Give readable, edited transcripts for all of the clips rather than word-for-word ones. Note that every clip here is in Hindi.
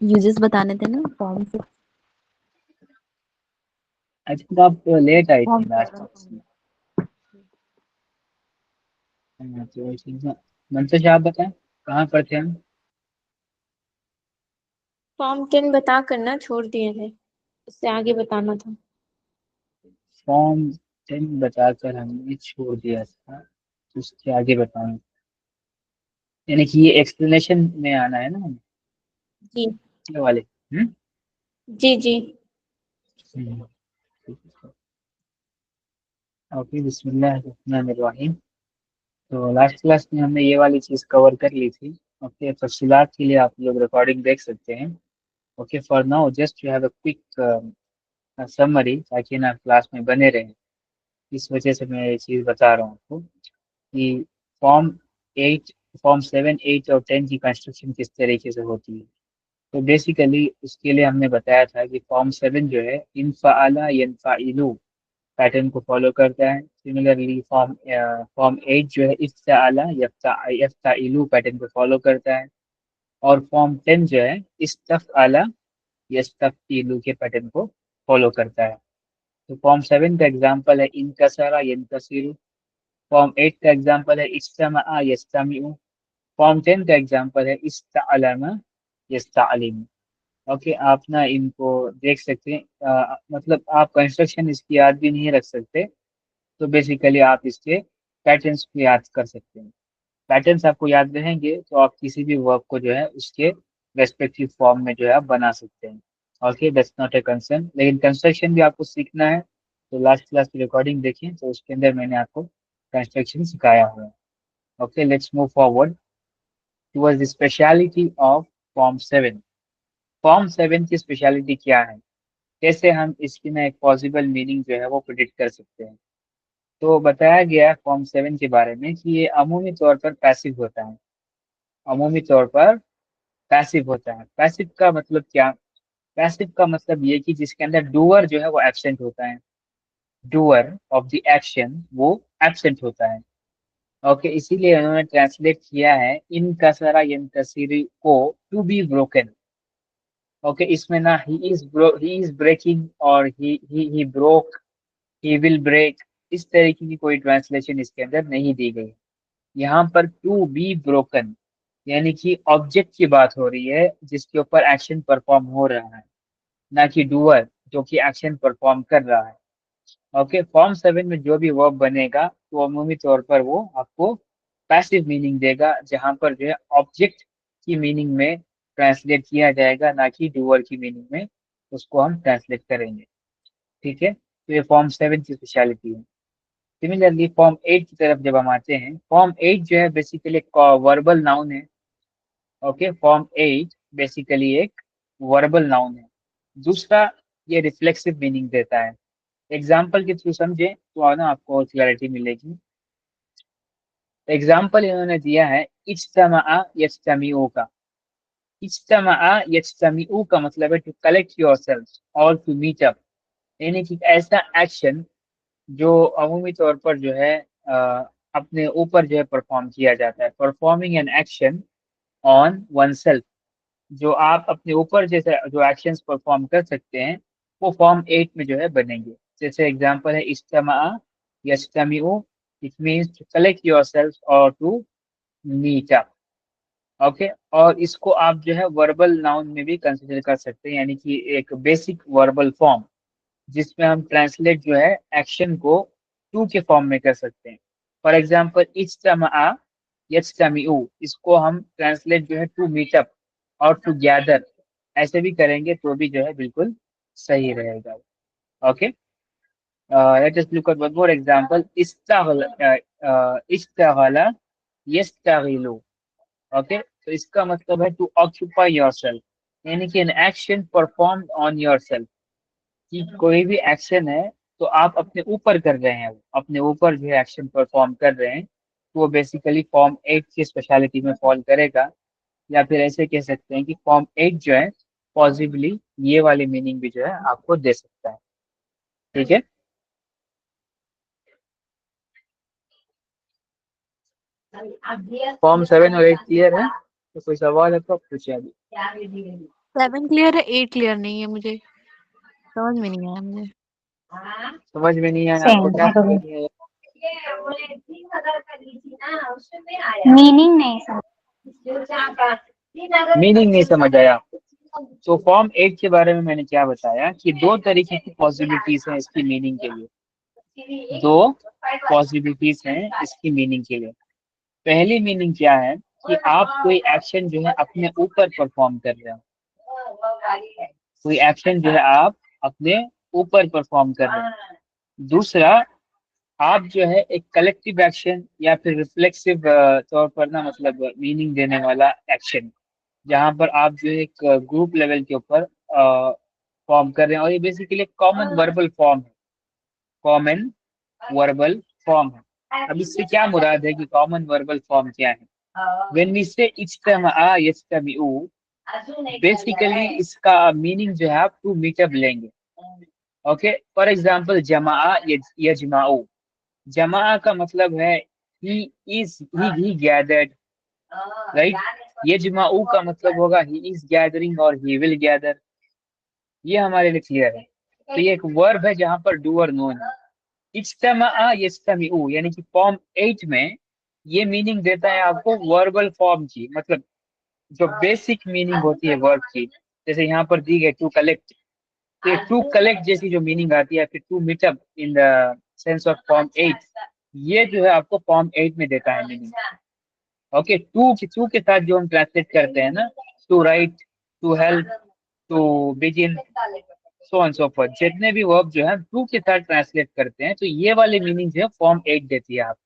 यूजेस बताने थे ना फॉर्म से। आई थिंक आप लेट आई फॉर्म थी लास्ट सेवन। क्लास में। हाँ, तो ठीक है। मंतोष आप बताएं कहाँ पर थे हम। फॉर्म 10 बता कर ना छोड़ दिए थे, उससे आगे बताना था। फॉर्म 10 बताकर हमने छोड़ दिया था, तो उसके आगे बताऊँ, यानी कि ये एक्सप्लेनेशन में आना है ना जी ये वाले। हम्म। जी जी। हम्म, ठीक है। ओके, बिस्मिल्लाहिर्रहमानिर्रहीम। तो लास्ट क्लास में हमने ये वाली चीज़ कवर कर ली थी। ओके, तफसीलात के लिए आप लोग रिकॉर्डिंग देख सकते हैं। Okay, for now just you have a quick summary, ताकि ना क्लास में बने रहें। इस वजह से मैं ये चीज़ बता रहा हूँ आपको कि फॉर्म 8, फॉर्म 7, 8 और 10 की कंस्ट्रक्शन किस तरीके से होती है। तो बेसिकली उसके लिए हमने बताया था कि फॉर्म 7 जो है इनफ़अला यनफ़इलु पैटर्न को फॉलो करता है। सिमिलरली फॉर्म 8 जो है इफ्तअला यफ्तइलु पैटर्न को फॉलो करता है। और फॉर्म 10 जो है इस्तफ़अला यस्तफ़इलु के पैटर्न को फॉलो करता है। तो फॉर्म 7 का एग्जांपल है इनकसरा यनकसिरु। फॉर्म 8 का एग्जांपल है इज्तमअ यज्तमिउ। फॉर्म 10 का एग्जांपल है इस्तअलम यस्तअलिम। ओके, आप ना इनको देख सकते हैं। मतलब आप कंस्ट्रक्शन इसकी याद भी नहीं रख सकते, तो बेसिकली आप इसके पैटर्न्स को याद कर सकते हैं। पैटर्न्स आपको याद रहेंगे तो आप किसी भी वर्क को जो है उसके रेस्पेक्टिव फॉर्म में जो है आप बना सकते हैं। Okay, that's not a concern, लेकिन कंस्ट्रक्शन भी आपको सीखना है। तो लास्ट क्लास की रिकॉर्डिंग देखिए, तो उसके अंदर मैंने आपको कंस्ट्रक्शन सिखाया हुआ है। Okay, let's move forward towards the speciality of form 7। Form 7 की स्पेशलिटी क्या है, कैसे हम इसकी ना एक पॉसिबल मीनिंग जो है वो प्रिडिक्ट कर सकते हैं। तो बताया गया है फॉर्म 7 के बारे में कि ये अमूमी तौर पर पैसिव होता है। अमूमी तौर पर पैसिव होता है। पैसिव का मतलब क्या, पैसिव का मतलब ये कि जिसके अंदर डूअर जो है वो एब्सेंट होता है। डूअर ऑफ द एक्शन वो एब्सेंट होता है। ओके, इसीलिए उन्होंने ट्रांसलेट किया है इन कसरा यंतसिरी को टू बी ब्रोकन। ओके, इसमें ना ही इज ब्रेकिंग और he broke, he will break, इस तरीके की कोई ट्रांसलेशन इसके अंदर नहीं दी गई। यहाँ पर टू बी ब्रोकन यानी कि ऑब्जेक्ट की बात हो रही है जिसके ऊपर एक्शन परफॉर्म हो रहा है, ना कि डूअर जो कि एक्शन परफॉर्म कर रहा है। ओके, फॉर्म 7 में जो भी वर्ब बनेगा तो अमूमी तौर पर वो आपको पैसिव मीनिंग देगा, जहां पर जो है ऑब्जेक्ट की मीनिंग में ट्रांसलेट किया जाएगा, ना कि डूअर की मीनिंग में उसको हम ट्रांसलेट करेंगे। ठीक है, तो ये फॉर्म 7 की स्पेशलिटी है। सिमिलरली फॉर्म 8 की तरफ जब हम आते हैं, फॉर्म 8 जो है बेसिकली एक वर्बल नाउन है। ओके, फॉर्म 8 बेसिकली एक वर्बल नाउन है। दूसरा, ये रिफ्लेक्सिव मीनिंग देता है। एग्जाम्पल के थ्रू समझे तो ना आपको क्लैरिटी मिलेगी। एग्जाम्पल इन्होंने दिया है इज्तमअ यज्तमिउ का। इज्तमअ यज्तमिउ का मतलब है टू कलेक्ट योरसेल्फ और टू मीट अप, यानी कि ऐसा एक्शन जो अमूमी तौर पर जो है अपने ऊपर जो है परफॉर्म किया जाता है। Performing an action on one self, जो आप अपने ऊपर जैसे जो एक्शंस परफॉर्म कर सकते हैं वो फॉर्म 8 में जो है बनेंगे। जैसे एग्जांपल है इज्तमा यज्तमिउ, it means to collect yourself और टू मीट अप। ओके, और इसको आप जो है वर्बल नाउन में भी कंसिडर कर सकते हैं, यानी कि एक बेसिक वर्बल फॉर्म जिसमें हम ट्रांसलेट जो है एक्शन को टू के फॉर्म में कर सकते हैं। फॉर एग्जाम्पल इज्तमा यज्तमिउ, इसको हम ट्रांसलेट जो है टू मीटअप और टू गैदर ऐसे भी करेंगे तो भी जो है बिल्कुल सही रहेगा। Okay, let us look at one more example इस्तगला यस्तगिलु। ओके, तो इसका मतलब है टू ऑक्यूपाई योरसेल्फ, यानी कि an action performed on yourself, कि कोई भी एक्शन है तो आप अपने ऊपर कर रहे हैं, अपने ऊपर जो है एक्शन परफॉर्म कर रहे हैं, तो वो बेसिकली फॉर्म 8 की स्पेशलिटी में फॉल करेगा। या फिर ऐसे कह सकते हैं कि फॉर्म 8 जो है पॉसिबली ये वाली मीनिंग भी जो है आपको दे सकता है। ठीक है, फॉर्म 7 और 8 क्लियर है, तो कोई सवाल है तो आप पूछिए अभी। 7 क्लियर है, 8 क्लियर नहीं है मुझे, समझ में नहीं आया मुझे। समझ में नहीं आया आपको? सेम क्या मेरे को समझ भी नहीं मीनिंग नहीं समझ। आया? मीनिंग नहीं समझ आया आपको? तो फॉर्म 8 के बारे में मैंने क्या बताया कि दो तरीके की पॉसिबिलिटीज हैं इसकी मीनिंग के लिए। दो पॉसिबिलिटीज हैं इसकी मीनिंग के लिए। पहली मीनिंग क्या है कि आप कोई एक्शन जो है अपने ऊपर परफॉर्म कर रहे हो। कोई एक्शन जो है आप अपने ऊपर परफॉर्म कर रहे हो। दूसरा, आप जो है एक कलेक्टिव एक्शन या फिर रिफ्लेक्सिव तौर पर ना, मतलब मीनिंग देने वाला एक्शन, जहां पर आप जो है एक ग्रुप लेवल के ऊपर फॉर्म कर रहे हैं। और ये बेसिकली कॉमन वर्बल फॉर्म है। कॉमन वर्बल फॉर्म है। अब इससे क्या मुराद है कि कॉमन वर्बल फॉर्म क्या है? व्हेन वी से इज्तमा यज्तमिउ, बेसिकली इसका मीनिंग जो है आप टू मीटअप लेंगे। ओके, फॉर एग्जांपल जमा यजमाउ। जमा का मतलब है ही गैदर्ड, राइट। यजमाउ का मतलब होगा ही इज गैदरिंग और ही विल गैदर। ये हमारे लिए क्लियर है। तो ये एक वर्ब है जहां पर डू और नोन है। इज्तमा यज्तमिउ यानी कि फॉर्म 8 में ये मीनिंग देता है आपको वर्बल फॉर्म की, मतलब जो बेसिक मीनिंग होती है वर्ब की। जैसे यहाँ पर दी गई टू कलेक्ट, तो टू कलेक्ट जैसी जो मीनिंग आती है, फिर to meet up in the sense of form 8, ये जो है आपको फॉर्म 8 में देता है मीनिंग। ओके, टू के साथ जो हम ट्रांसलेट करते हैं ना, to write, to help, to begin, so on so forth, जितने भी वर्ब जो है टू के साथ ट्रांसलेट करते हैं, तो ये वाली मीनिंग जो है फॉर्म 8 देती है आपको।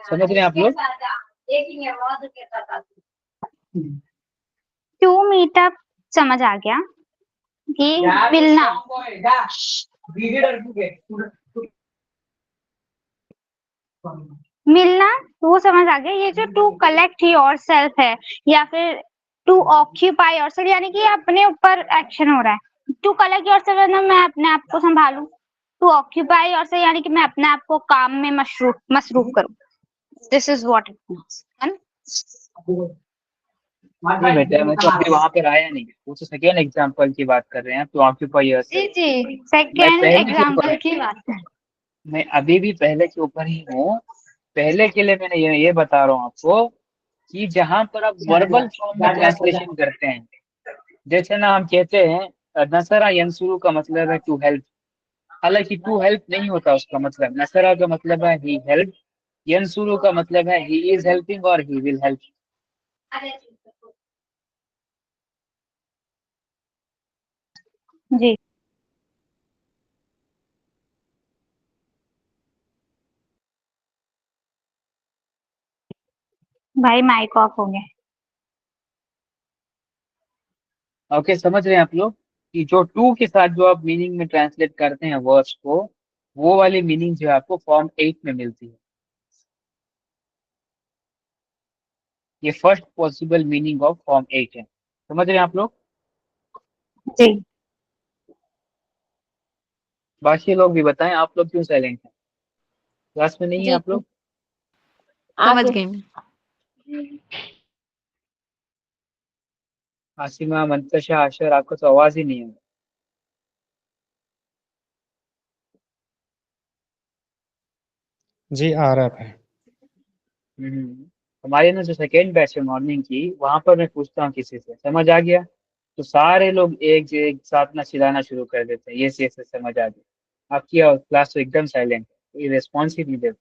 समझ रहे हैं आप लोग? टू मीटअप समझ आ गया कि मिलना। मिलना वो समझ आ गया। ये जो टू कलेक्ट योर सेल्फ है या फिर टू ऑक्यूपाई योर सेल्फ, यानी कि अपने ऊपर एक्शन हो रहा है। टू कलेक्ट योर सेल्फ मतलब मैं अपने आप को संभालूं। टू ऑक्यूपाई योर सेल्फ यानी कि मैं अपने आप को काम में मसरूफ करूं। This is what it means, है नहीं बेटा, मैं तो अभी वहां पर आया नहीं, वो तो सेकेंड एग्जांपल की बात कर रहे हैं, टू ऑक्यूपाई जी योरसेल्फ। जी, मैं सेकेंड पहले के ऊपर एग्जाम्पल हूँ। की बात है। मैं अभी भी पहले के ऊपर ही हूँ। पहले के लिए मैंने ये बता रहा हूँ आपको कि जहां पर आप वर्बल फॉर्म में ट्रांसलेशन करते हैं, जैसे ना हम कहते हैं नसरा यंसुरु का मतलब है टू हेल्प। हालांकि टू हेल्प नहीं होता उसका मतलब। नसरा का मतलब है ही हेल्प, यंसुरु का मतलब है ही इज हेल्पिंग और ही विल हेल्प। जी भाई, माइक ऑफ हो गया। ओके, समझ रहे हैं आप लोग कि जो टू के साथ जो आप मीनिंग में ट्रांसलेट करते हैं वर्ड्स को, वो वाली मीनिंग जो है आपको फॉर्म 8 में मिलती है। ये first possible meaning of form 8 है। समझ रहे हैं आप लोग? जी बाकी लोग भी बताएं, आप लोग क्यों साइलेंट हैं? क्लास में नहीं है जी आप लोग? समझ आगे। गई मैं। आसिमा, मंतशा, आशर, आपको तो आवाज ही नहीं है। जी आ रहा है। हम्म। हमारे ना जो सेकेंड बैच है मॉर्निंग की, वहां पर मैं पूछता हूँ किसी से समझ आ गया, तो सारे लोग एक साथ ना चिल्लाना शुरू कर देते हैं, ये समझ आ गया। आपकी क्लास तो एकदम साइलेंट है, कोई रेस्पॉन्स ही नहीं देते।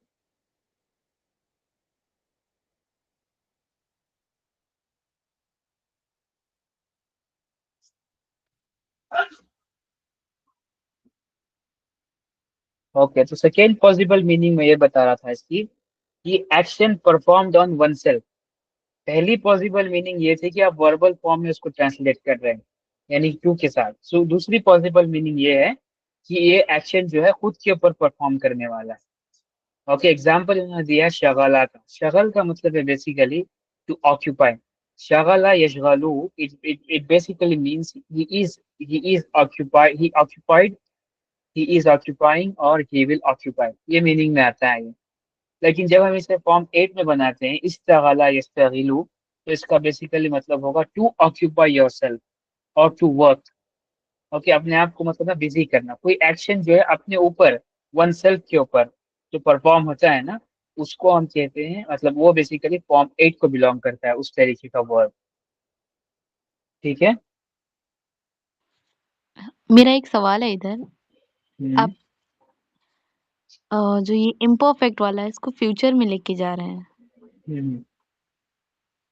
ओके, तो सेकेंड पॉसिबल मीनिंग में ये बता रहा था इसकी कि action performed on one self. पहली पॉसिबल मीनिंग ये थी कि आप वर्बल फॉर्म में उसको ट्रांसलेट कर रहे हैं, यानी टू के साथ। सो दूसरी पॉसिबल मीनिंग ये है कि ये एक्शन जो है खुद के ऊपर परफॉर्म करने वाला है। ओके, एग्जाम्पल इन्होंने दिया है शगला का। शगल का मतलब है बेसिकली टू ऑक्यूपाई। शगला यशगलू, it basically means he is occupied, he is occupying और he will occupy, ये मीनिंग में आता है ये। लेकिन जब हम इसे फॉर्म 8 में बनाते हैं इस्तगला यस्तगिलू, तो इसका बेसिकली मतलब होगा टू ऑक्यूपाई योर सेल्फ और टू वर्क। ओके, अपने आप को मतलब ना बिजी करना, कोई एक्शन जो है अपने ऊपर, वन सेल्फ के ऊपर जो परफॉर्म होता है ना, उसको हम कहते हैं, मतलब वो बेसिकली फॉर्म 8 को बिलोंग करता है, उस तरीके का वर्ब। ठीक है। मेरा एक सवाल है इधर। हम्म। आप जो ये इम्परफेक्ट वाला है इसको फ्यूचर में लेके जा रहे हैं, हम्म।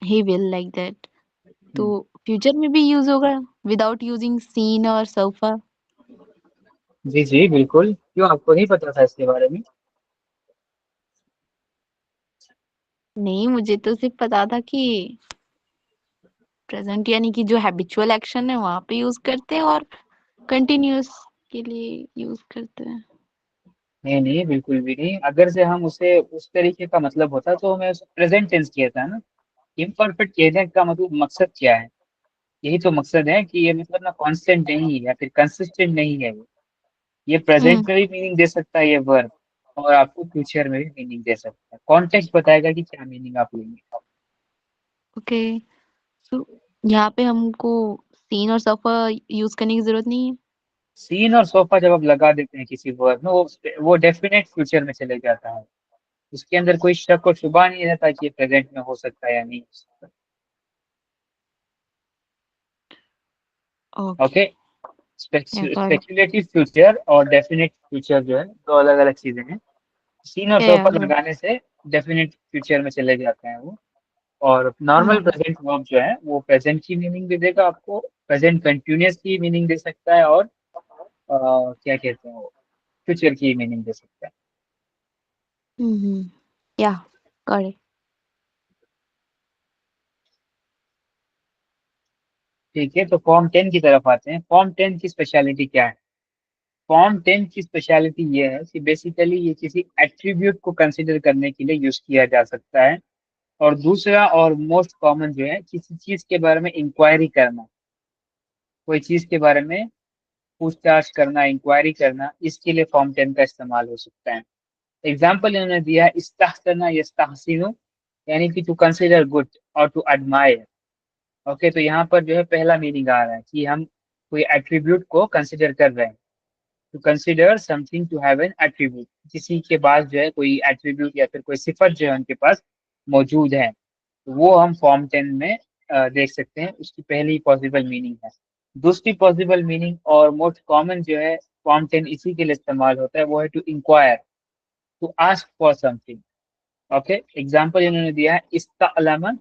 ही विल लाइक दैट, तो हम्म। फ्यूचर में भी यूज होगा विदाउट यूजिंग सीन और सोफा? जी जी बिल्कुल, क्यों आपको नहीं पता था इसके बारे में? नहीं, मुझे तो सिर्फ पता था कि प्रेजेंट यानी कि जो हैबिचुअल एक्शन है वहां पे यूज करते हैं और कंटिन्यूअस के लिए यूज करते हैं। नहीं नहीं, बिल्कुल भी नहीं। अगर से हम उसे उस तरीके का मतलब होता तो हमें उसे प्रेजेंट टेंस किया था ना। इम्परफेक्ट कहने का मतलब मकसद क्या है? यही तो मकसद है कि ये मतलब ना कांस्टेंट नहीं है या फिर कंसिस्टेंट नहीं है। ये प्रेजेंट हम्म। में भी मीनिंग दे सकता है ये वर्ब, और आपको फ्यूचर में भी मीनिंग दे सकता है। कॉन्टेक्स्ट बताएगा कि क्या मीनिंग आप लेंगे। ओके, सो यहाँ पे हमको सीन और सोफा यूज करने की जरूरत नहीं है। सीन और सोफा जब आप लगा देते हैं किसी वर्ब में, वो डेफिनेट फ्यूचर में चले जाता है। उसके अंदर कोई शक और शुबा नहीं रहता कि ये प्रेजेंट में हो सकता है या नहीं हो सकता। Okay, okay. या गॉट इट। स्पेक्युलेटिव फ्यूचर और डेफिनेट फ्यूचर जो है दो अलग अलग चीजें हैं। सीन और या सोफा गॉट। लगाने से डेफिनेट फ्यूचर में चले जाते हैं वो। और नॉर्मल हम्म। प्रेजेंट वर्ब जो है वो प्रेजेंट की मीनिंग भी देगा आपको, प्रेजेंट कंटिन्यूअस की मीनिंग दे सकता है, और क्या कहते हैं वो, फ्यूचर की मीनिंग दे सकता है। हम्म। या गॉट इट। ठीक है, तो फॉर्म 10 की तरफ आते हैं। फॉर्म 10 की स्पेशलिटी क्या है? फॉर्म 10 की स्पेशलिटी ये है कि बेसिकली ये किसी एट्रीब्यूट को कंसिडर करने के लिए यूज किया जा सकता है। और दूसरा और मोस्ट कॉमन जो है, किसी चीज के बारे में इंक्वायरी करना, कोई चीज के बारे में पूछताछ करना, इंक्वायरी करना, इसके लिए फॉर्म 10 का इस्तेमाल हो सकता है। एग्जाम्पल इन्होंने दिया है, इस्तहसना यस्तहसिनु, यानी कि टू कंसिडर गुड और टू एडमायर। ओके, तो यहाँ पर जो है पहला मीनिंग आ रहा है कि हम कोई एट्रीब्यूट को कंसिडर कर रहे हैं। To consider something to have an attribute, किसी के पास जो है कोई एट्रीब्यूट या फिर कोई सिफत जो है उनके पास मौजूद है, तो वो हम फॉर्म 10 में देख सकते हैं। उसकी पहली पॉसिबल मीनिंग है। दूसरी पॉसिबल मीनिंग और मोस्ट कॉमन जो है फॉर्म 10 इसी के लिए इस्तेमाल होता है, वो है to inquire, to ask for something. Okay, example इन्होंने दिया है, इस्तअलम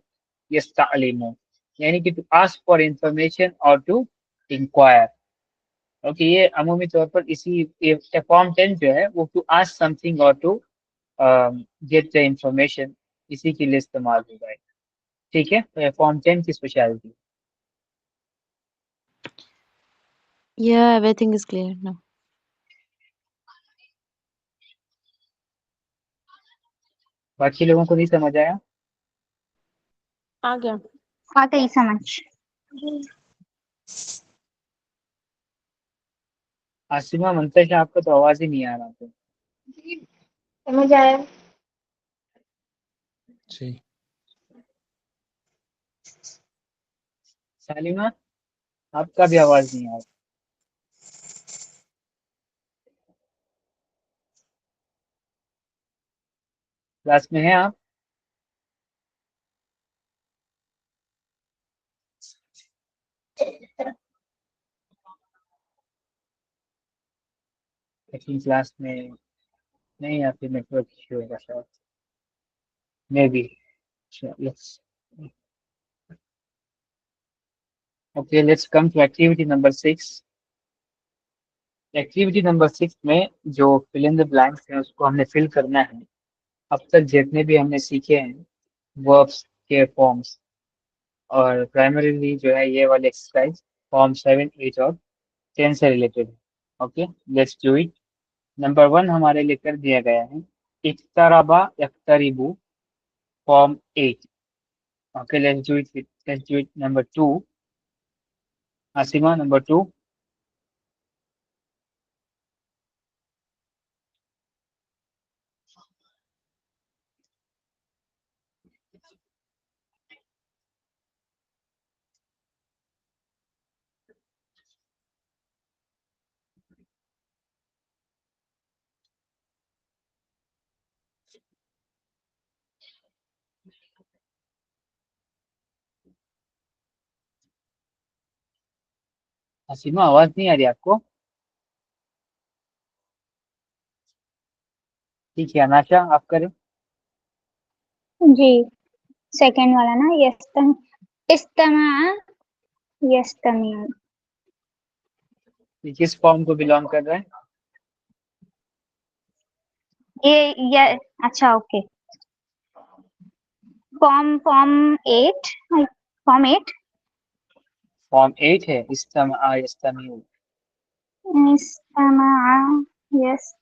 यस्तअलिमु, यानी कि टू आस्क फॉर इंफॉर्मेशन और टू इंक्वायर। ओके, ये अमूमी तौर पर इसी फॉर्म 10 जो है वो टू आस्क समथिंग और टू गेट द इंफॉर्मेशन, इसी के लिए इस्तेमाल होगा। ठीक है, तो फॉर्म 10 की स्पेशलिटी। या एवरीथिंग इज क्लियर नाउ। बाकी लोगों को नहीं समझ आया? आ गया। आ गई समझ। आसिमा मंतशा, आपका तो आवाज ही नहीं आ रहा था। समझ आया। जी। सालिमा, आपका भी आवाज नहीं आ रहा। क्लास में है आप? लेकिन क्लास में नहीं, या फिर नेटवर्क इश्यू होगा शायद, maybe. Yes. Okay, let's come to activity number 6। Activity number 6 में जो फिल इन द ब्लैंक्स है उसको हमने फिल करना है। अब तक जितने भी हमने सीखे हैं वर्ब्स के फॉर्म्स, और प्राइमरीली जो है ये वाली एक्सरसाइज फॉर्म 7, 8 और 10 से रिलेटेड है। Okay, let's do it. Number 1 हमारे लिए कर दिया गया है, इक्तराबा यक्तरिबु, form 8। Okay, let's do it number 2। Asima, number 2। Hasima आवाज नहीं आ रही आपको? ठीक है अनाशा आप करें। जी सेकंड वाला ना, इस्तमा यस्तमिउ। ये किस फॉर्म को बिलोंग कर रहा है? ये अच्छा ओके। Form 8, form 8। फॉर्म 8 है इस्तमा यस्तमिउ। इस्तमा यस।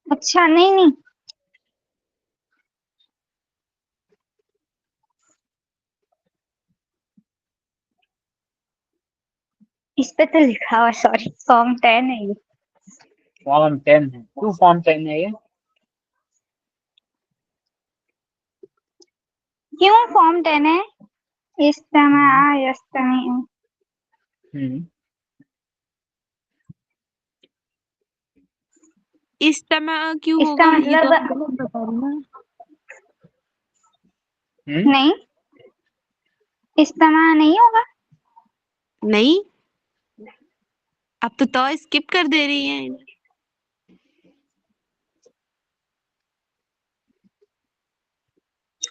अच्छा नहीं नहीं, इस पे तो लिखा हुआ, सॉरी फॉर्म 10 है ये। फॉर्म 10 है, क्यों फॉर्म 10 है ये? क्यों फॉर्म 10 है? इस्तमा हम्म यस्तमिउ। हम्म, इस्तेमा क्यों इसका होगा, ये तो मतलब आप गलत बता रही ना। नहीं, इस्तेमा नहीं होगा। नहीं, आप तो स्किप कर दे रही हैं।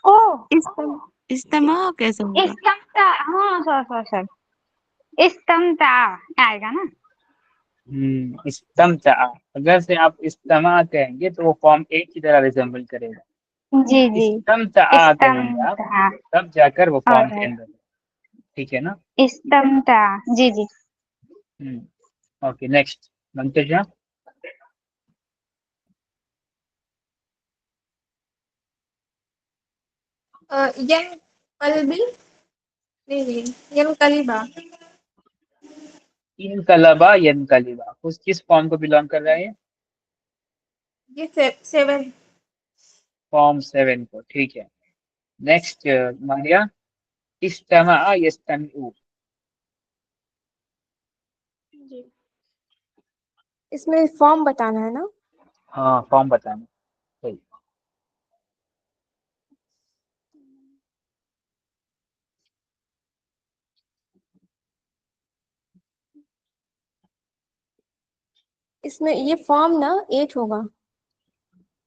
ओ इस्तेमा कैसे होगा? इस्तमता, हाँ सॉरी सॉरी सॉरी, इस्तमता आएगा ना। इस्तमता। अगर से आप इस्तमा कहेंगे तो वो फॉर्म 8 की तरह रिजेंबल करेगा। जी जी, इस्तमता कहेंगे आप इस्तमता। तब जाकर वो फॉर्म ऑलराइट, 10 बनेगा। ठीक है ना? इस्तमता। जी जी। Okay next मंतजा। यन कल्बी, नहीं यन कलीबा। इनकलबा यनकलिबा उस किस फॉर्म को बिलोंग कर रहा है ये? ये 7। फॉर्म 7 को, ठीक है। नेक्स्ट मारिया। इस्तमा यस्तमिउ। जी, इसमें फॉर्म बताना है ना। हाँ फॉर्म बताना। सही। इसमें ये फॉर्म ना 8 होगा।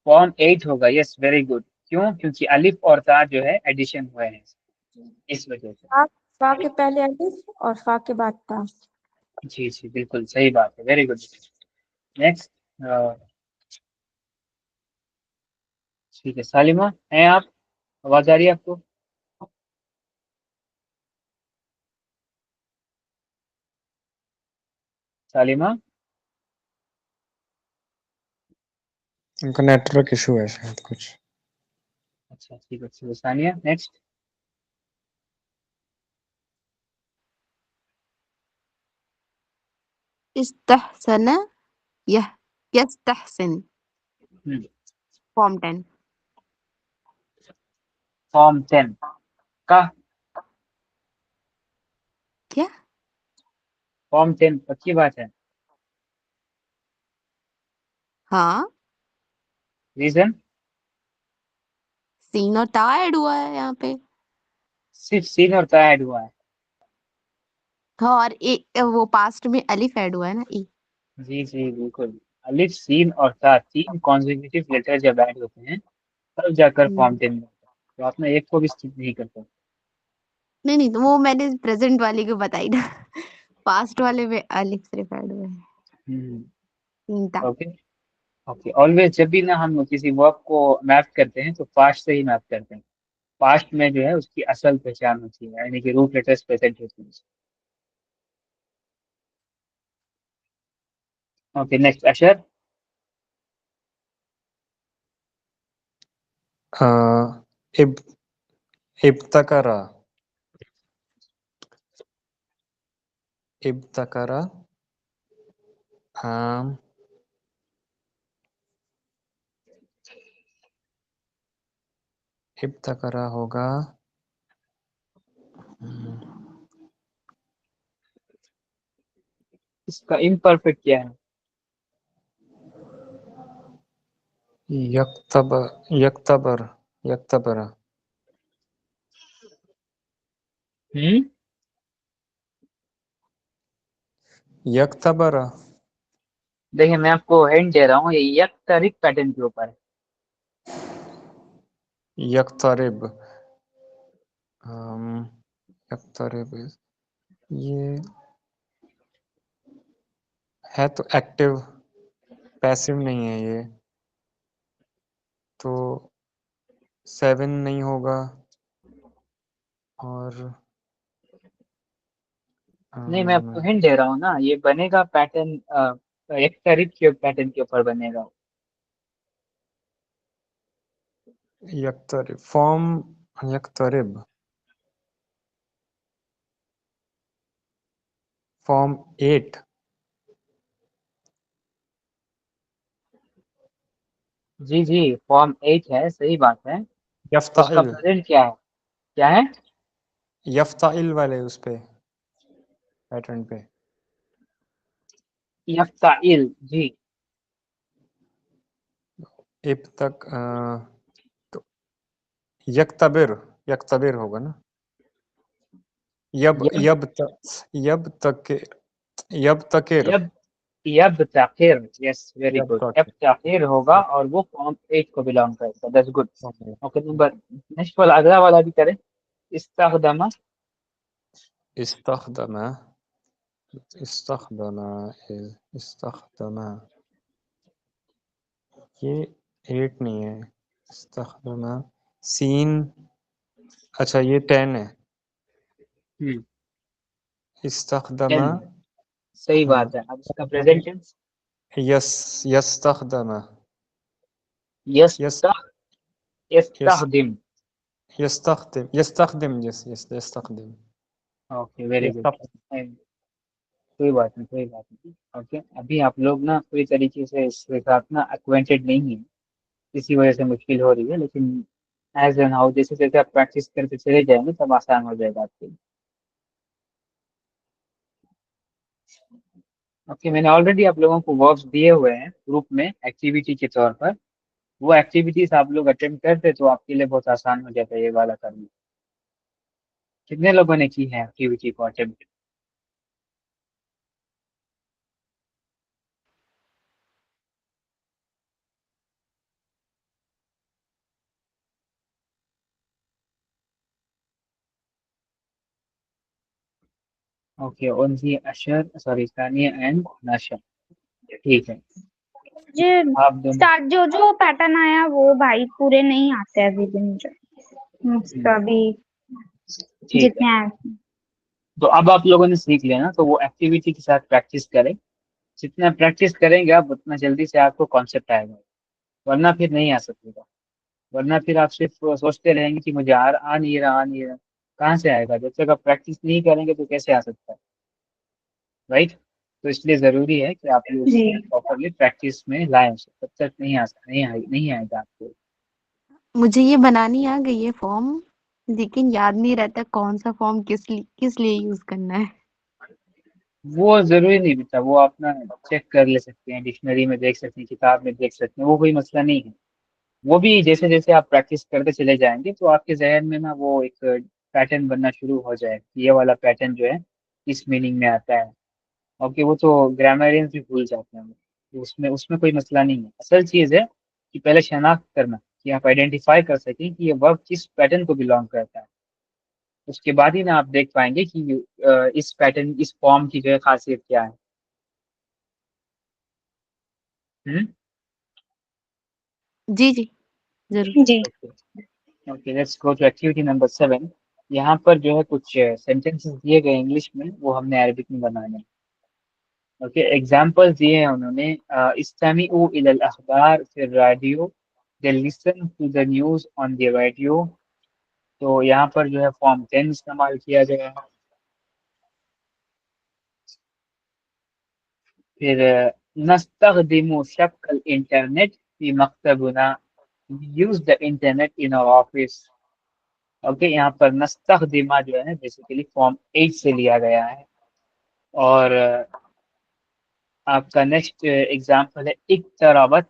फॉर्म 8 होगा, यस वेरी गुड। क्यों? क्योंकि अलिफ और ता जो है एडिशन हुए हैं, इस वजह से। फा फा के पहले अलिफ और फा के बाद ता। जी जी बिल्कुल सही बात है, वेरी गुड। नेक्स्ट। ठीक है सालिमा हैं आप? आवाज आ रही है आपको? सालिमा। उनका नेटवर्क इशू है शायद कुछ। अच्छा ठीक है, सानिया नेक्स्ट। इस्तहसन यह यस्तहसिन। फॉर्म 10। फॉर्म 10 का। क्या? फॉर्म 10 पक्की बात है? हाँ, रीजन? सीन और ता ऐड हुआ है यहाँ पे। सिर्फ सीन और ता ऐड हुआ है? हाँ, और वो पास्ट में अलिफ ऐड हुआ है ना, ई। जी जी बिल्कुल। अलिफ सीन और ता तीन कॉन्जिक्यूटिव लेटर जब ऐड होते हैं तब जाकर फॉर्म 10 में होता है, तो आपने एक को भी स्किप नहीं कर पाया। नहीं नहीं, तो वो मैंने प्रेजेंट वाली को बताई ना। पास्ट वाले में अलिफ सिर्फ ऐड हुआ है। हम्म सीन ता। ओके। ओके ऑलवेज जब भी ना हम किसी वर्ब को मैप करते हैं तो पास्ट से ही मैप करते हैं। पास्ट में जो है उसकी असल पहचान होती है, यानी कि रूट लेटर्स प्रेजेंट होती है। ओके नेक्स्ट अशर। अ, इब इब्तकरा इब्तकरा आम इब्तकरा होगा इसका इम्परफेक्ट क्या है? यक्तबर यक्तबर यक्तबर देखिए मैं आपको हिंट दे रहा हूँ, ये यक्तरिक पैटर्न के ऊपर है। यक्तरिब यक्तरिब ये है तो एक्टिव, पैसिव नहीं है ये, तो 7 नहीं होगा और नहीं, मैं आपको हिंट दे रहा हूँ ना, ये बनेगा पैटर्न यक्तरिक के पैटर्न के ऊपर बनेगा। यक्तरिब फॉर्म यक्तरिब फॉर्म 8 जी जी, फॉर्म 8 है, सही बात है। उसका यफ्ताइल प्रेजेंट क्या है? क्या है? यफ्ताइल वाले उस पे पैटर्न पे यफ्ताइल, जी। इब तक तो यक्तबिर यक्तबिर होगा ना, यब यब यब तक यब तक यब तकिर यब यब ताखिर, यस, वेरी यब गुड, यब तकिर ताखिर होगा और वो फॉर्म 8 को बिलोंग करता है। That's good. Okay, number next वाला, अगला वाला भी करें। इस्ताखदमा। इस्तखदम इस्तखदम इस्तखदम ये 8 नहीं है, इस्तखदम सीन, अच्छा ये 10 है, इस्तखदम 10 है, सही बात है। अब इसका प्रेजेंट टेंस। यस यस्तखदम यस यस्तख यस यस्तखदिम। यस्तखदिम यस यस यस्तखदिम ओके, वेरी गुड। यस्तख कोई बात नहीं, कोई बात नहीं। ओके, अभी आप लोग ना पूरी तरीके से इसके साथ ना अक्वेंटेड नहीं है, इसी वजह से मुश्किल हो रही है, लेकिन एज एन हाउ, जैसे जैसे आप प्रैक्टिस करते चले जाएंगे तब आसान हो जाएगा आपके लिए। ओके, मैंने ऑलरेडी आप लोगों को वर्क्स दिए हुए हैं ग्रुप में एक्टिविटी के तौर पर। वो एक्टिविटीज आप लोग अटेम्प्ट करते तो आपके लिए बहुत आसान हो जाता है ये वाला करना। कितने लोगों ने की है एक्टिविटी को attempt? Okay, only Ashar, sorry, Sania and Nasha. ठीक है, जो आप दोनों। स्टार्ट जो पैटर्न आया वो भाई पूरे नहीं आते अभी भी मुझे, अभी ठीक है, जितने आए। तो अब आप लोगों ने सीख लिया ना, तो वो एक्टिविटी के साथ प्रैक्टिस करें। जितना प्रैक्टिस करेंगे आप, उतना जल्दी से आपको कॉन्सेप्ट आएगा, वरना फिर नहीं आ सकेगा। वरना फिर आप सिर्फ सोचते रहेंगे कि मुझे आ नहीं रहा, आ नहीं रहा। कहाँ से आएगा? जब तक आप प्रैक्टिस नहीं करेंगे तो कैसे आ सकता है? राइट। तो इसलिए जरूरी है कि आप लोग जी प्रॉपरली प्रैक्टिस में लाएं उसे, तब तक नहीं आएगा आपको। मुझे ये बनानी आ गई है फॉर्म, लेकिन याद नहीं रहता कौन सा फॉर्म किस लिए यूज करना है। वो जरूरी नहीं बेटा, वो आप ना चेक कर ले सकते हैं, डिक्शनरी में देख सकते हैं, किताब में देख सकते हैं, वो कोई मसला नहीं है। वो भी जैसे जैसे आप प्रैक्टिस करते चले जाएंगे तो आपके जहन में ना वो एक पैटर्न बनना शुरू हो जाए, ये वाला पैटर्न जो है इस मीनिंग में आता है। ओके, वो तो ग्रामरियंस भी भूल जाते हैं, तो उसमें उसमें कोई मसला नहीं है। असल चीज है कि पहले शनाख्त करना, कि आप आइडेंटिफाई कर सकें कि ये वर्ब किस पैटर्न को बिलोंग करता है। उसके बाद ही ना आप देख पाएंगे कि इस पैटर्न, इस फॉर्म की जो है खासियत क्या है। हम्म। जी जी, जरूर। जी okay, okay, let's go to activity number 7। यहाँ पर जो है कुछ सेंटेंसेस दिए गए इंग्लिश में, वो हमने अरबिक में बनाने हैं। ओके, एग्जांपल्स दिए हैं उन्होंने। इस्तामिउ इलल अखबार फिर radio, they listen to the news on the radio. तो यहाँ पर जो है फॉर्म 10 इस्तेमाल किया गया है। फिर नस्तखदिमु शबकल इंटरनेट फी मकतबना, use the internet in our office. Okay, यहाँ पर नस्तखदिमा जो है बेसिकली फॉर्म 8 से लिया गया है। और आपका नेक्स्ट एग्जाम्पल है इक्तराबत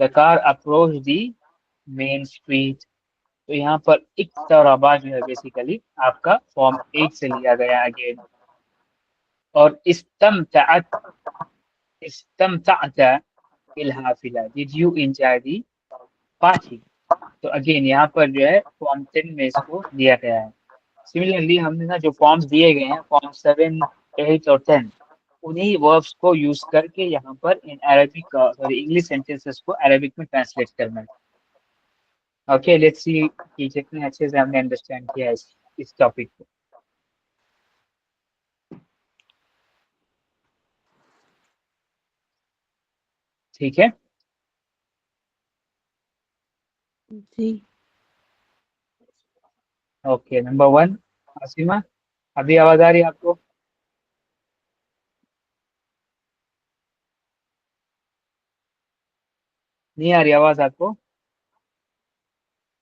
The car approached the main street. तो यहाँ पर इक्तरबा जो है बेसिकली आपका फॉर्म 8 से लिया गया अगेन. और इस्तमतअत बिलहाफिला, did you enjoy the party. तो अगेन यहाँ पर जो है फॉर्म 10 में इसको दिया गया है. सिमिलरली हमने ना जो फॉर्म्स दिए गए हैं फॉर्म 7, 8 और 10, उन्हीं वर्ब्स को यूज करके यहाँ पर in Arabic sorry English sentences को अरबिक में ट्रांसलेट करना है. ओके, लेट्स सी कि कितने अच्छे से हमने अंडरस्टैंड किया है इस टॉपिक को. ठीक है. जी. ओके, नंबर 1 आसिमा, अभी आवाज आ रही है आपको? नहीं आ रही आवाज आपको?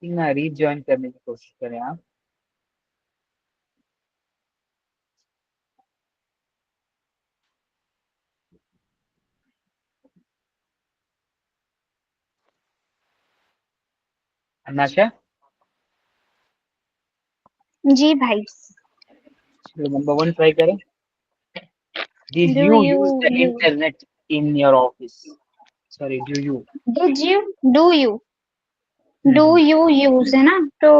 ना रीज्वाइन करने की कोशिश करें आप. अन्नाशा, जी भाई. नंबर 1 ट्राई करें. Did Do you use you the use? internet in your office? Sorry, do you? Did you? Do you? Do hmm. you use है ना, तो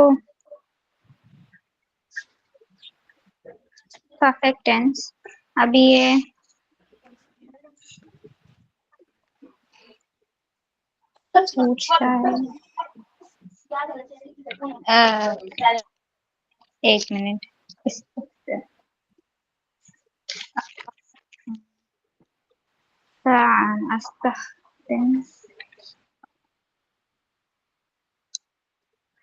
परफेक्ट टेंस. अभी ये पूछ रहा है. एक मिनट.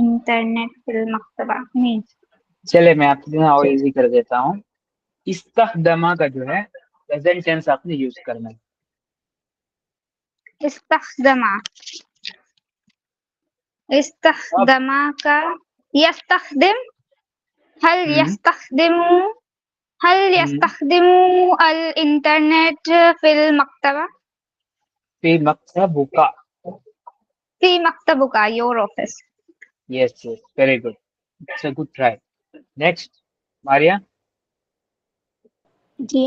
इंटरनेट फिल मकतबा नहीं. चले मैं आपके लिए और इजी कर देता हूँ. इस्तखदमा का जो है प्रेजेंट टेंस आपने यूज करना है. इस्तखदमा. इस्तखदमा का यस्तखदिम. हल हम्म. यस्तखदिमु. हल यस्तखदिमु अल इंटरनेट फिल मकतबा. फिर मकतबुका. फी मकतबुका your office. Yes, yes, very good. It's a good try. Next, Maria. जी,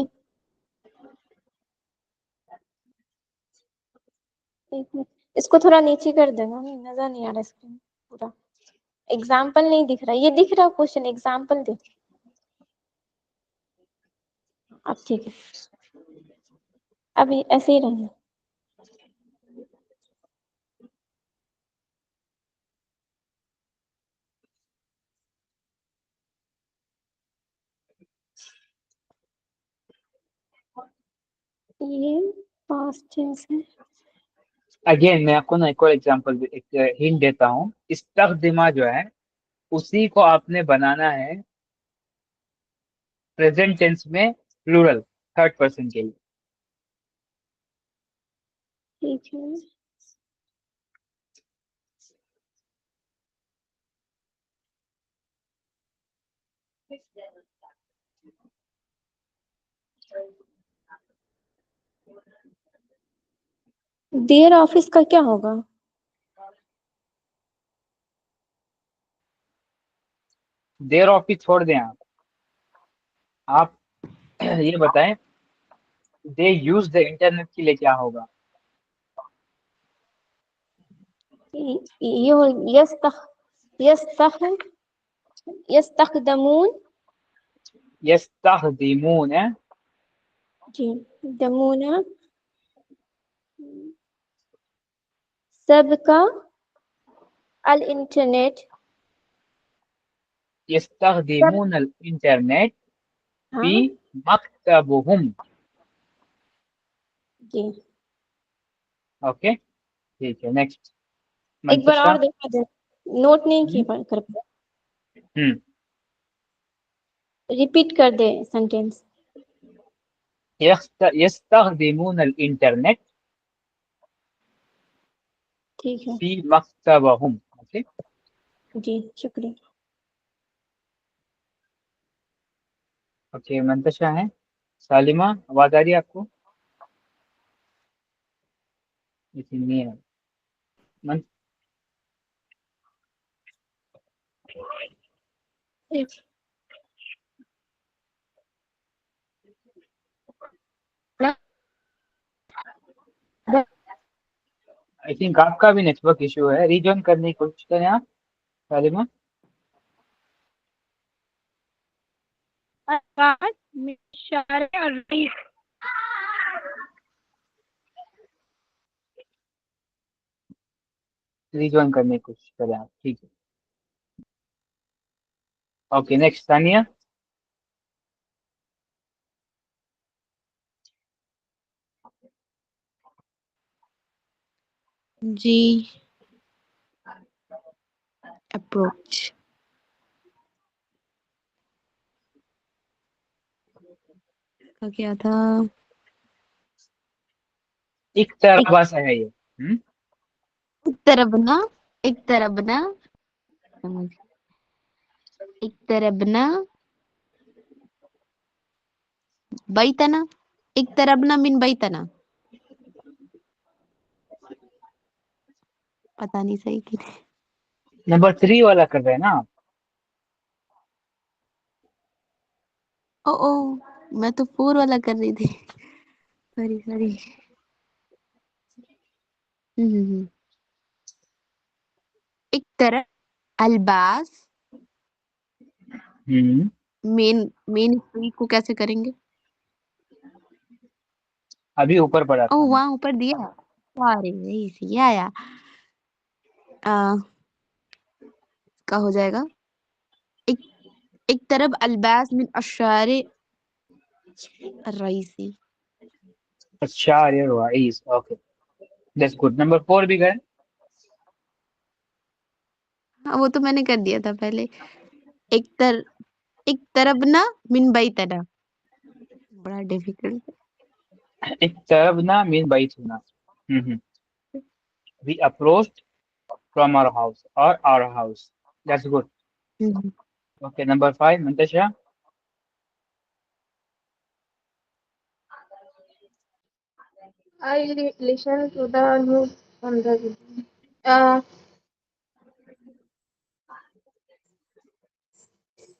एक मिनट, इसको थोड़ा नीचे कर देना, नहीं नजर नहीं आ रहा स्क्रीन पूरा. एग्जाम्पल नहीं दिख रहा, ये दिख रहा क्वेश्चन, एग्जाम्पल दे. अब ठीक है, अभी ऐसे ही रहने. ये पास्ट टेंस है. अगेन मैं आपको ना एक और एग्जांपल एक हिंट देता हूँ. इस्तखदिमा जो है उसी को आपने बनाना है प्रेजेंट टेंस में प्लूरल थर्ड पर्सन के लिए. ठीक है, देयर ऑफिस का क्या होगा? देयर ऑफिस छोड़ दें आप ये बताएं दे यूज द इंटरनेट के लिए क्या होगा? ये यस्तखदमून. यस्तखदिमून है. जी, दमूना सबका अल इंटरनेट. यस्तखदिमून अल इंटरनेट हाँ फी मकतबुहुम. जी, ओके, ठीक है. नेक्स्ट, एक बार मंतशा. और देखा दे, नोट नहीं की हम्म. कर पाए. हम्म. रिपीट कर दे सेंटेंस. यस्तखदिमून अल इंटरनेट ठीक है फी मकतबहुम. ओके. जी, शुक्रिया. ओके, मंतशा है। सालिमा, आवाज आ रही है आपको? इतनी नहीं है। मन आई थिंक आपका भी नेटवर्क इशू है, रीजॉइन करने की कोशिश करें आप, सालिमा। रीजॉइन करने की कोशिश करें आप, ठीक है। Okay, next Sania. जी, अप्रोच का क्या था? एक तरह भाषा है ये। एक तरफ ना, एक तरफ ना, समझ, एक तरफ ना, बैतना, एक तरफ ना मिन बैतना, पता नहीं सही की। नंबर 3 वाला कर रहे हैं ना आप? ओ ओ, मैं तो 4 वाला कर रही थी। Sorry sorry. हम्म। एक तरफ अल्बास, हम्म मेन मेन स्टोरी को कैसे करेंगे? अभी ऊपर पढ़ा ओ था हमने। वहां ऊपर दिया। सॉरी, यही आया। आ, का हो जाएगा। एक एक तरफ अल्बास मिन अशारे रईसी। अच्छा, ये हुआ इस, ओके, दैट्स गुड। नंबर 4 भी गए। हाँ वो तो मैंने कर दिया था पहले। एक तर एक तरफ ना मिन बैतना, बड़ा डिफिकल्ट। एक तरफ ना मीन बाई सुना। हम्म we approached from our house और आवर हाउस, दैट्स गुड। हम्म। Okay, number 5 Mantasha. I listen to the news on the video.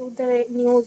to the news.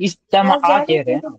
इस्तेमा आवाज जा रही कह रहे हैं है? ना?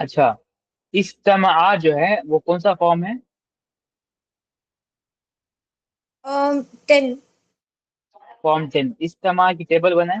अच्छा, इस्तेमा जो है वो कौन सा फॉर्म है? 10. फॉर्म 10। इस्तेमा की टेबल बनाए।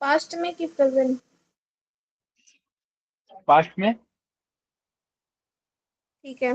पास्ट में कि प्रेजेंट? पास्ट में। ठीक है।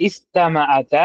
इस्तेमाता।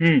हम्म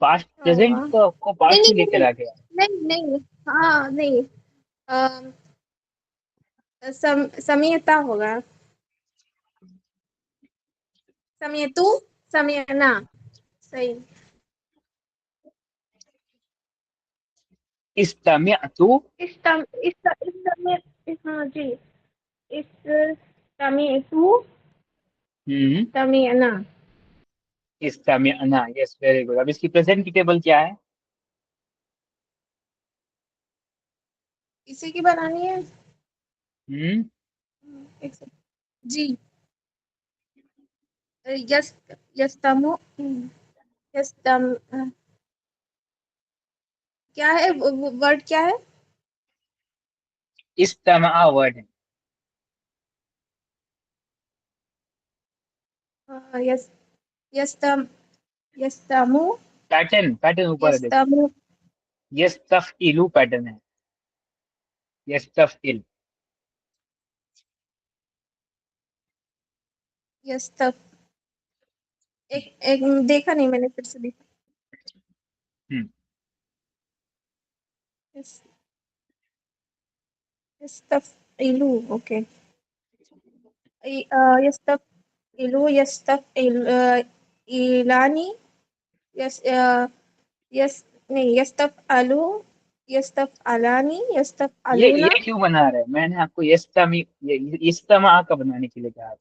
पास्ट प्रेजेंट होगा। को नहीं पास्ट नहीं में नहीं लेकर आ गया। नहीं नहीं नहीं, हाँ नहीं अम, समियता होगा। समियतु समियना सही। इस्तेमातु। हाँ जी। इस समियतु हम्म समियना। इस्तेमाना, यस, वेरी गुड। अब इसकी प्रेजेंट की टेबल क्या है? इसी की बनानी है। हम्म एक सेकंड। जी। यस यस्तमु यस्तम क्या है वर्ड क्या है? इस्तमा वर्ड है। यस यस्तम यस्तमु पैटर्न ऊपर है देखो, यस्तमु यस्तफइलु पैटर्न है, यस्तफइल। यस्तफ एक एक देखा नहीं मैंने, फिर से देखा। हम्म, यस यस्तफइलु ओके। यस्तफइलु इलानी यस यस नहीं यस्तफअलानी ये यस्तफअलूना। क्यों बना रहे हैं? मैंने आपको यस्तमी इस्तमा का बनाने के लिए कहा था।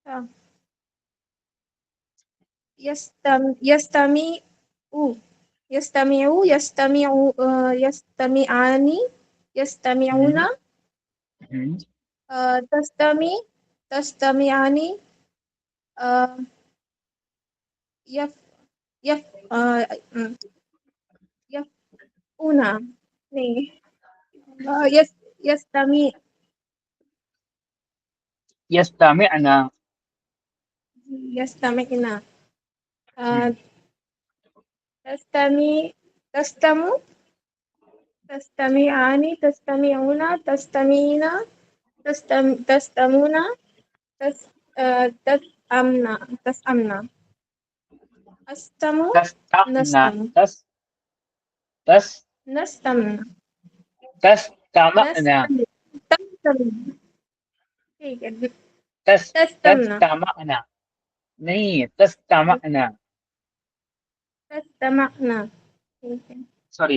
हाँ, यस्तमिउ यस्तमिआनी हम्म यस्तमिऊना हम्म तस्तमी तस्तमिआनी यफ यफ यफऊना नहीं यस्तमी यस्तमिअना। यस्तमिना हम्म तस्तमी तस्तमु तस्तमिआनी तस्तमिऊना तस्तमीना तस्तमूना तस तसअमना तसअमना अस्तमु तस्तमना नस्तमु तस तस नस्तमना तस्तमना नस्तमु तस्तमना ठीक है तस तस्तमना तस्तमना नहीं, तस्तमना। तस्तमना ठीक है। सॉरी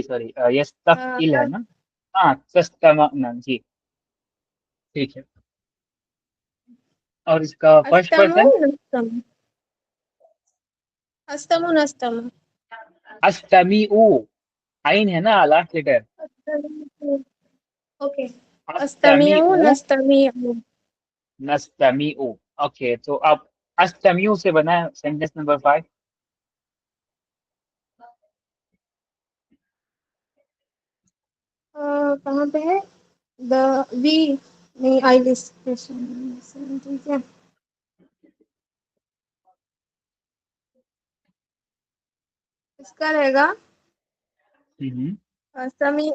यस्तफइल है तस ना। हाँ, तस्तमना जी, ठीक है। और इसका फर्स्ट अस्तमु पर्सन नस्तमु अस्तमु नस्तमु अस्तमीउ, आइन है ना लास्ट लेटर। अस्तमु ओके अस्तमिउ अस्तमीउ नस्तमिउ नस्तमीउ। ओके, तो अब अस्तमीउ से बना सेंटेंस नंबर 5। कहाँ पे है द वी नहीं आई लिस्टेशन ठीक है। इसका रहेगा समी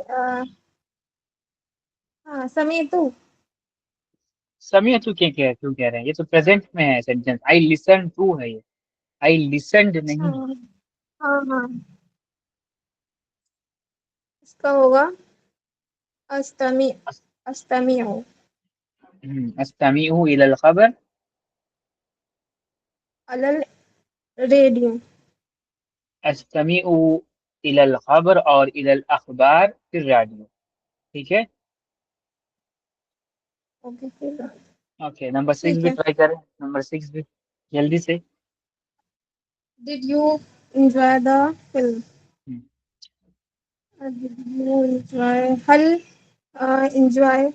हाँ समी तू समी तू क्यों कह रहे हैं? ये तो प्रेजेंट में है सेंटेंस। आई लिसन टू है ये, आई लिसनड अच्छा नहीं। हाँ हाँ इसका होगा अस्तमी अस्तमिउ अस्तमीउ इलल खबर, अलल रेडियो अस्तमीउ इलल खबर और इलल अखबार फिर रेडियो। ठीक है। ओके फिर ओके, नंबर 6 ठीक भी है। ट्राई करें, नंबर 6 भी जल्दी से। Did you enjoy the film did you enjoy हल एंजॉय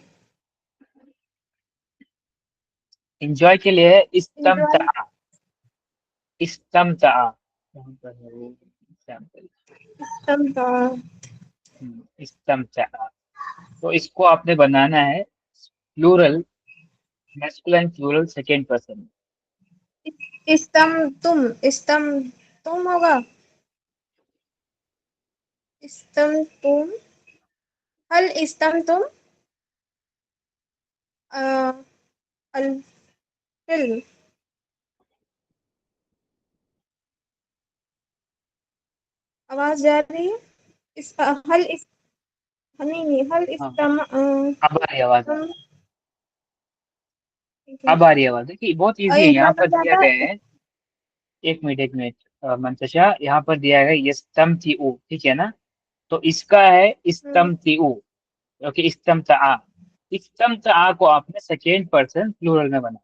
इंजॉय के लिए है एंजॉय इस्तमता, इस्तमता यहाँ पर है वो एग्जाम्पल। सम इस्तमता, तो इसको आपने बनाना है plural, masculine plural second person. इस्तम तुम होगा इस्तम तुम हल इस्तम तुम अल फिल्म आवाज जा रही है इस हल इस नहीं हल हाँ, इस्तम अब आ रही आवाज, तुम ठीक है। अब आ रही आवाज। देखिए बहुत और इजी है, यहाँ एंजॉय का पर क्या दिया था गया है। एक मिनट मंतशा, यहाँ पर दिया है यस्तमतिउ, ठीक है ना। तो इसका है इस्तमतिउ। ओके, इस्तमता, इस्तमता को आपने सेकेंड पर्सन प्लूरल में बना।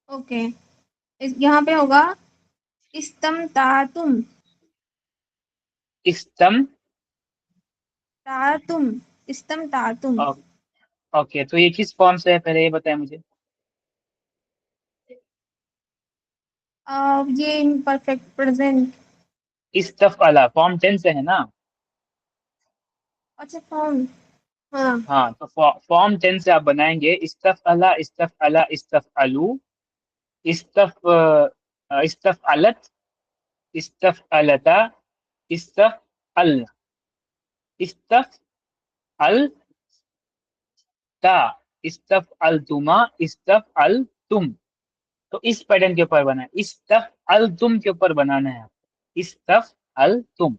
ओके यहाँ पे होगा इस्तम ता तुम इस्तम तातुम, इस्तम तातुम। ओके, तो ये किस फॉर्म से है, पहले ये बताएं मुझे। ये इम्परफेक्ट प्रेजेंट। इस्तफअला फॉर्म 10 से है ना। अच्छा फॉर्म। हाँ। हाँ, तो फॉर्म 10 से आप बनाएंगे इस्तफअला, इस्तफअला, इस्तफअलू, इस्तफअलत, इस्तफअलता, इस्तफअल, इस्तफअलता, इस्तफअलतुमा, इस्तफअलतुम। तो इस पैटर्न के ऊपर बना है, इस्तफअलतुम के ऊपर बनाना है, इस्तफअलतुम।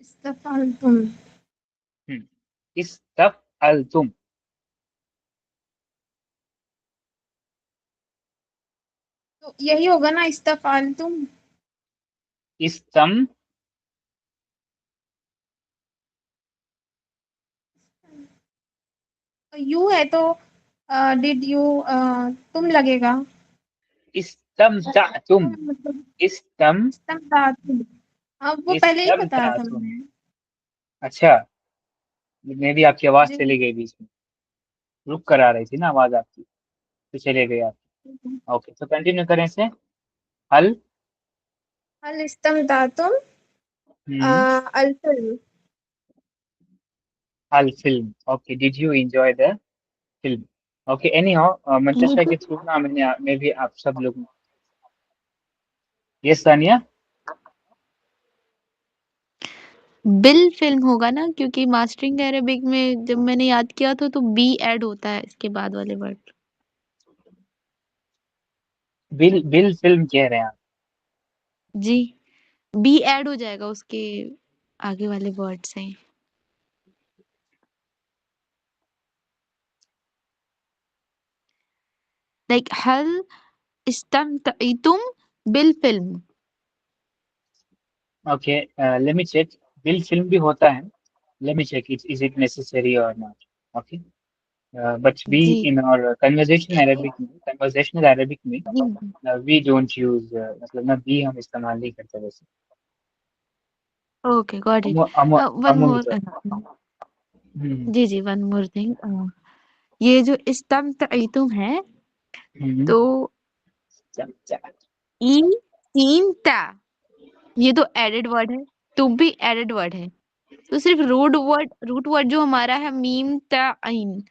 इस्तफअलतुम। इस्तफअलतुम। तो यही होगा ना, इस्तफअलतुम। इस्तम यू है तो डिड यू, तुम लगेगा। इस्तमतअतुम, मतलब इस्तम इस्तमतातुम। अब वो पहले ही बताया था इस्तमतअतुम। मैंने। अच्छा, मे भी आपकी आवाज जी। चली गई बीच में, रुक कर आ रही थी ना आवाज आपकी, तो चले गई आप। ओके, तो कंटिन्यू करें से। हल हल इस्तमतातुम अल-फिल्म। हल film. Okay, did you enjoy the film. Okay, any how Mantasha के थ्रू ना मैंने मैं भी आप सब लोग। यस सानिया। बिल फिल्म होगा ना, क्योंकि मास्टरिंग अरेबिक में जब मैंने याद किया तो बी ऐड होता है इसके बाद वाले वर्ड। बिल बिल फिल्म कह रहे हैं आप। जी, बी ऐड हो जाएगा उसके आगे वाले वर्ड से। लाइक हल इस्तमतइतुम बिल film. Okay, let me check. बिल फिल्म भी होता है, let me check is it necessary और नॉट। ओके, बट वी जी इन और कन्वर्सेशनल अरेबिक में जी। वी डोंट यूज, मतलब ना बी हम इस्तेमाल नहीं करते वैसे। Okay, got it. वन अमूमन मोर। तो। हम्म जी जी, वन मोर थिंग। ये जो इस्तमतइतुम है, हम्म, तो चा- चा- ई सीन ता, ये तो एडेड वर्ड है। तुम भी एडेड वर्ड है। तो सिर्फ रूट वर्ड जो हमारा है मीम ता आइन,